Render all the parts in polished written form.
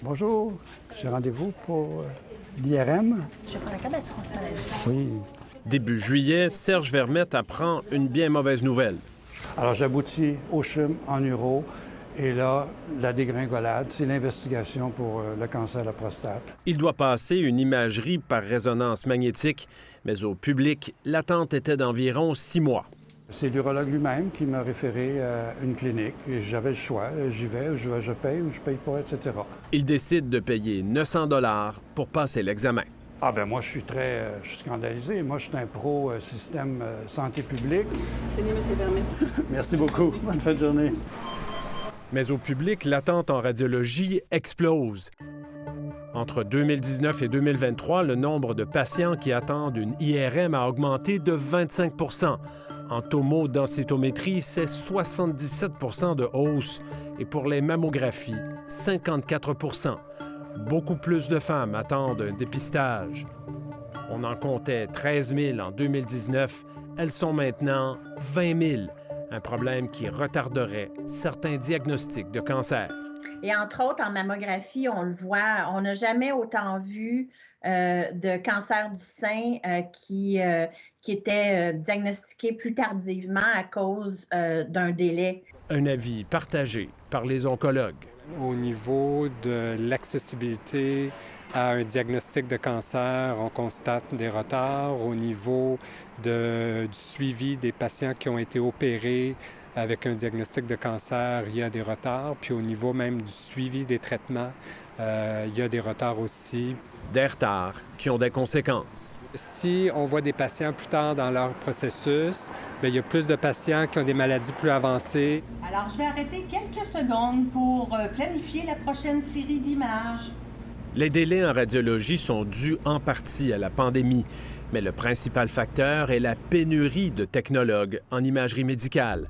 Bonjour, j'ai rendez-vous pour l'IRM. Je prends la carte d'assurance maladie. Oui. Début juillet, Serge Vermette apprend une bien mauvaise nouvelle. Alors, j'aboutis au CHUM en uro. Et là, la dégringolade, c'est l'investigation pour le cancer de la prostate. Il doit passer une imagerie par résonance magnétique, mais au public, l'attente était d'environ 6 mois. C'est l'urologue lui-même qui m'a référé à une clinique. Et j'avais le choix. J'y vais, je paye ou je paye pas, etc. Il décide de payer 900 $ pour passer l'examen. Ah ben moi, je suis scandalisé. Moi, je suis un pro système santé publique. Tenez, M. Vermette. Merci beaucoup. Bonne fin de journée. Mais au public, l'attente en radiologie explose. Entre 2019 et 2023, le nombre de patients qui attendent une IRM a augmenté de 25 %. En tomodensitométrie, c'est 77 % de hausse. Et pour les mammographies, 54 %. Beaucoup plus de femmes attendent un dépistage. On en comptait 13 000 en 2019. Elles sont maintenant 20 000. Un problème qui retarderait certains diagnostics de cancer. Et entre autres, en mammographie, on le voit, on n'a jamais autant vu de cancer du sein qui était diagnostiqué plus tardivement à cause d'un délai. Un avis partagé par les oncologues. Au niveau de l'accessibilité à un diagnostic de cancer, on constate des retards. Au niveau du suivi des patients qui ont été opérés avec un diagnostic de cancer, il y a des retards. Puis au niveau même du suivi des traitements, il y a des retards aussi. Des retards qui ont des conséquences. Si on voit des patients plus tard dans leur processus, bien, il y a plus de patients qui ont des maladies plus avancées. Alors, je vais arrêter quelques secondes pour planifier la prochaine série d'images. Les délais en radiologie sont dus en partie à la pandémie, mais le principal facteur est la pénurie de technologues en imagerie médicale.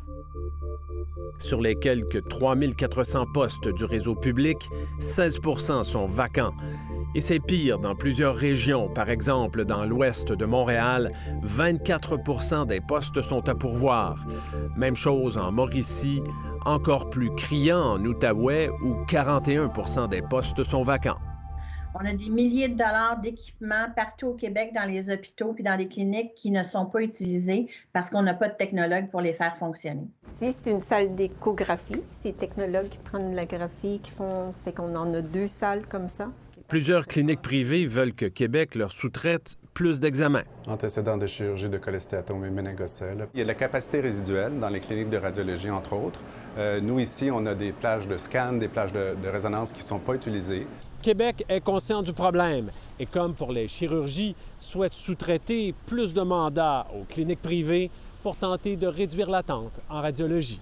Sur les quelques 3 400 postes du réseau public, 16 % sont vacants. Et c'est pire dans plusieurs régions. Par exemple, dans l'ouest de Montréal, 24 % des postes sont à pourvoir. Même chose en Mauricie, encore plus criant en Outaouais, où 41 % des postes sont vacants. On a des milliers de dollars d'équipements partout au Québec dans les hôpitaux puis dans les cliniques qui ne sont pas utilisés parce qu'on n'a pas de technologues pour les faire fonctionner. Si c'est une salle d'échographie, c'est les technologues qui prennent la graphie, fait qu'on en a 2 salles comme ça. Plusieurs cliniques privées veulent que Québec leur sous-traite plus d'examens. Antécédents de chirurgie de cholestéatome et méningocèle. Il y a de la capacité résiduelle dans les cliniques de radiologie, entre autres. Nous, ici, on a des plages de scan, des plages de résonance qui ne sont pas utilisées. Québec est conscient du problème et, comme pour les chirurgies, souhaite sous-traiter plus de mandats aux cliniques privées pour tenter de réduire l'attente en radiologie.